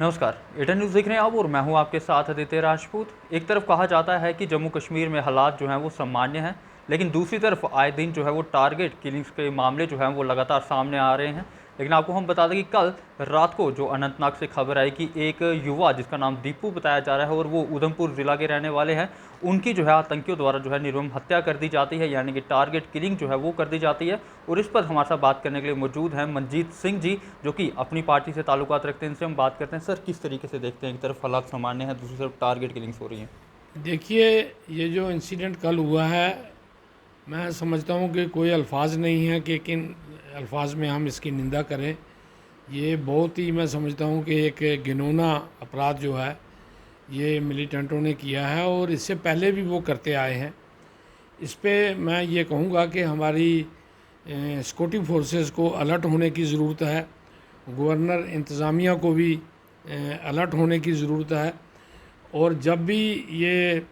नमस्कार, Eton news देख रहे हैं आप और मैं हूं आपके साथ आदित्य राजपूत। एक तरफ कहा जाता है कि जम्मू कश्मीर में हालात जो हैं वो सामान्य हैं, लेकिन दूसरी तरफ आए दिन जो है वो टारगेट किलिंग्स के मामले जो हैं वो लगातार सामने आ रहे हैं। लेकिन आपको हम बता दें कि कल रात को जो अनंतनाग से खबर आई कि एक युवा जिसका नाम दीपू बताया जा रहा है और वो उधमपुर ज़िला के रहने वाले हैं, उनकी जो है आतंकियों द्वारा जो है निर्मम हत्या कर दी जाती है, यानी कि टारगेट किलिंग जो है वो कर दी जाती है। और इस पर हमारे साथ बात करने के लिए मौजूद हैं मनजीत सिंह जी, जो कि अपनी पार्टी से ताल्लुकात रखते हैं। इनसे हम बात करते हैं। सर, किस तरीके से देखते हैं, एक तरफ हालात सामान्य है, दूसरी तरफ टारगेट किलिंग्स हो रही हैं? देखिए, ये जो इंसिडेंट कल हुआ है, मैं समझता हूँ कि कोई अल्फाज नहीं है कि किन अल्फाज में हम इसकी निंदा करें। ये बहुत ही, मैं समझता हूँ कि एक घिनौना अपराध जो है ये मिलिटेंटों ने किया है और इससे पहले भी वो करते आए हैं। इस पे मैं ये कहूँगा कि हमारी सिक्योरिटी फोर्सेस को अलर्ट होने की ज़रूरत है। गवर्नर इंतज़ामिया को भी अलर्ट होने की ज़रूरत है। और जब भी ये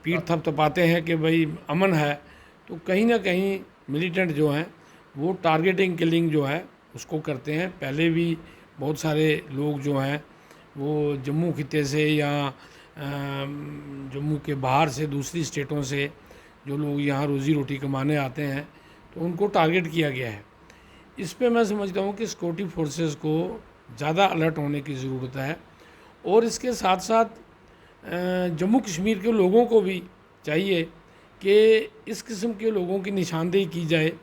पीठ थपथपाते हैं कि भाई अमन है, तो कहीं ना कहीं मिलिटेंट जो हैं वो टारगेटिंग किलिंग जो है उसको करते हैं। पहले भी बहुत सारे लोग जो हैं वो जम्मू खिते से या जम्मू के बाहर से दूसरी स्टेटों से जो लोग यहाँ रोज़ी रोटी कमाने आते हैं तो उनको टारगेट किया गया है। इस पे मैं समझता हूँ कि सिक्योरिटी फोर्सेस को ज़्यादा अलर्ट होने की ज़रूरत है। और इसके साथ साथ जम्मू कश्मीर के लोगों को भी चाहिए कि इस किस्म के लोगों की निशानदेही की जाए।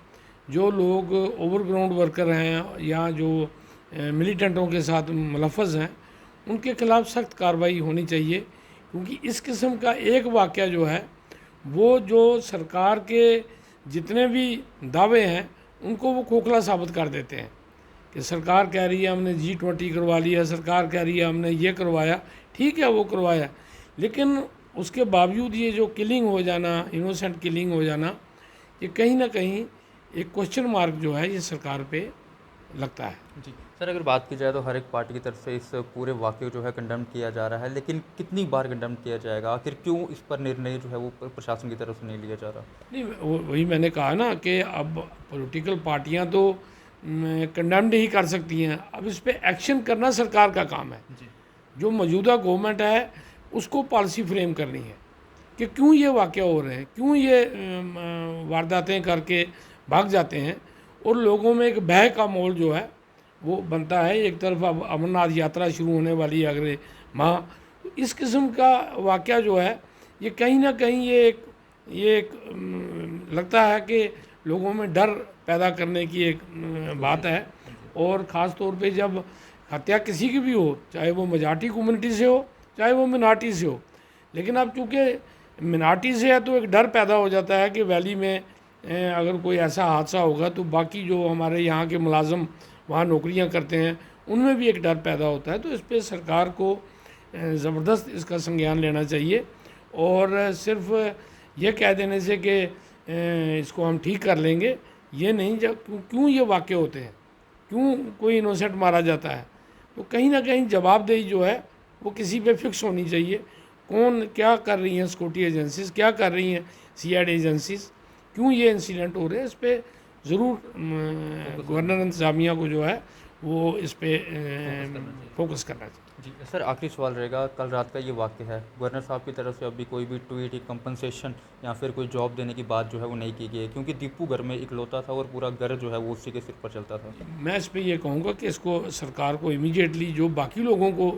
जो लोग ओवरग्राउंड वर्कर हैं या जो मिलिटेंटों के साथ मुलफ़्फ़ज़ हैं, उनके खिलाफ़ सख्त कार्रवाई होनी चाहिए। क्योंकि इस किस्म का एक वाक़या जो है वो जो सरकार के जितने भी दावे हैं उनको वो खोखला साबित कर देते हैं। कि सरकार कह रही है हमने G20 करवा लिया, सरकार कह रही है हमने ये करवाया, ठीक है वो करवाया, लेकिन उसके बावजूद ये जो किलिंग हो जाना, इनोसेंट किलिंग हो जाना, ये कहीं ना कहीं एक क्वेश्चन मार्क जो है ये सरकार पे लगता है। जी सर, अगर बात की जाए तो हर एक पार्टी की तरफ से इस पूरे वाक़ये को जो है कंडेम किया जा रहा है, लेकिन कितनी बार कंडेम किया जाएगा? आखिर क्यों इस पर निर्णय जो है वो प्रशासन की तरफ से नहीं लिया जा रहा? नहीं, वही मैंने कहा ना कि अब पॉलिटिकल पार्टियां तो कंडेम्ड ही कर सकती हैं। अब इस पे एक्शन करना सरकार का काम है। जी। जो मौजूदा गवर्नमेंट है उसको पॉलिसी फ्रेम करनी है कि क्यों ये वाक़या हो रहे हैं, क्यों ये वारदातें करके भाग जाते हैं। और लोगों में एक भय का माहौल जो है वो बनता है। एक तरफ अब अमरनाथ यात्रा शुरू होने वाली है अगले माह, तो इस किस्म का वाक़या जो है ये कहीं ना कहीं ये एक लगता है कि लोगों में डर पैदा करने की एक बात है। और ख़ास तौर पे जब हत्या किसी की भी हो, चाहे वो मेजॉरिटी कम्युनिटी से हो चाहे वो मिनार्टी से हो, लेकिन अब चूँकि मिनार्टी से है तो एक डर पैदा हो जाता है कि वैली में अगर कोई ऐसा हादसा होगा तो बाकी जो हमारे यहाँ के मुलाजम वहाँ नौकरियाँ करते हैं उनमें भी एक डर पैदा होता है। तो इस पर सरकार को ज़बरदस्त इसका संज्ञान लेना चाहिए। और सिर्फ ये कह देने से कि इसको हम ठीक कर लेंगे, ये नहीं। जब क्यों ये वाक़े होते हैं, क्यों कोई इनोसेंट मारा जाता है, तो कहीं ना कहीं जवाबदेही जो है वो किसी पे फिक्स होनी चाहिए। कौन क्या कर रही हैं, सिक्योरिटी एजेंसीज क्या कर रही हैं, CID एजेंसीज, क्यों ये इंसिडेंट हो रहे हैं, इस पर ज़रूर गवर्नर इंतज़ामिया को जो है वो इस पर फोकस करना चाहिए। जी सर, आखिरी सवाल रहेगा। कल रात का ये वाक़या है, गवर्नर साहब की तरफ से अभी कोई भी ट्वीट या कंपनसेशन या फिर कोई जॉब देने की बात जो है वो नहीं की गई है, क्योंकि दीपू घर में इकलौता था और पूरा घर जो है वो उसी के सिर पर चलता था। मैं इस पर यह कहूँगा कि इसको सरकार को इमीडिएटली जो बाकी लोगों को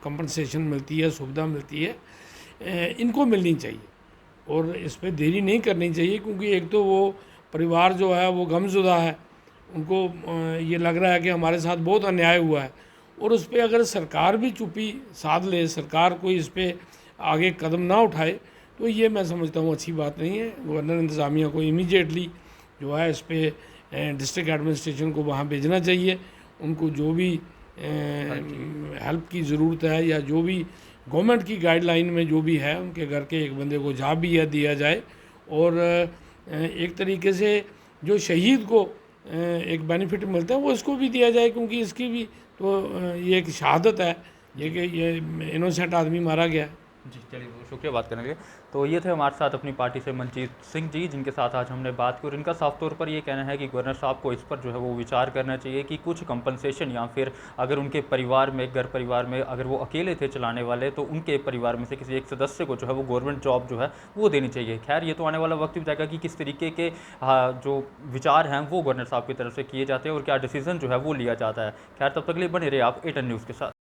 कंपनसेशन मिलती है, सुविधा मिलती है, इनको मिलनी चाहिए। और इस पर देरी नहीं करनी चाहिए, क्योंकि एक तो वो परिवार जो है वो गमज़ुदा है, उनको ये लग रहा है कि हमारे साथ बहुत अन्याय हुआ है। और उस पर अगर सरकार भी चुप्पी साध ले, सरकार कोई इस पर आगे कदम ना उठाए, तो ये मैं समझता हूँ अच्छी बात नहीं है। गवर्नर इंतज़ामिया को इमीडिएटली जो है इस पर डिस्ट्रिक्ट एडमिनिस्ट्रेशन को वहाँ भेजना चाहिए। उनको जो भी हेल्प की ज़रूरत है या जो भी गवर्नमेंट की गाइडलाइन में जो भी है, उनके घर के एक बंदे को जॉब भी दिया जाए। और एक तरीके से जो शहीद को एक बेनिफिट मिलता है वो इसको भी दिया जाए, क्योंकि इसकी भी तो ये एक शहादत है, ये कि ये इनोसेंट आदमी मारा गया है। जी, चलिए बहुत शुक्रिया बात करने के लिए। तो ये थे हमारे साथ अपनी पार्टी से मनजीत सिंह जी, जिनके साथ आज हमने बात की और इनका साफ तौर पर ये कहना है कि गवर्नर साहब को इस पर जो है वो विचार करना चाहिए कि कुछ कंपनसेशन या फिर अगर उनके परिवार में, घर परिवार में अगर वो अकेले थे चलाने वाले, तो उनके परिवार में से किसी एक सदस्य को जो है वो गवर्नमेंट जॉब जो है वो देनी चाहिए। खैर ये तो आने वाला वक्त ही बताएगा कि किस तरीके के जो विचार हैं वो गवर्नर साहब की तरफ से किए जाते हैं और क्या डिसीज़न जो है वो लिया जाता है। खैर तब तक के लिए बने रहिए आप एटन न्यूज़ के साथ।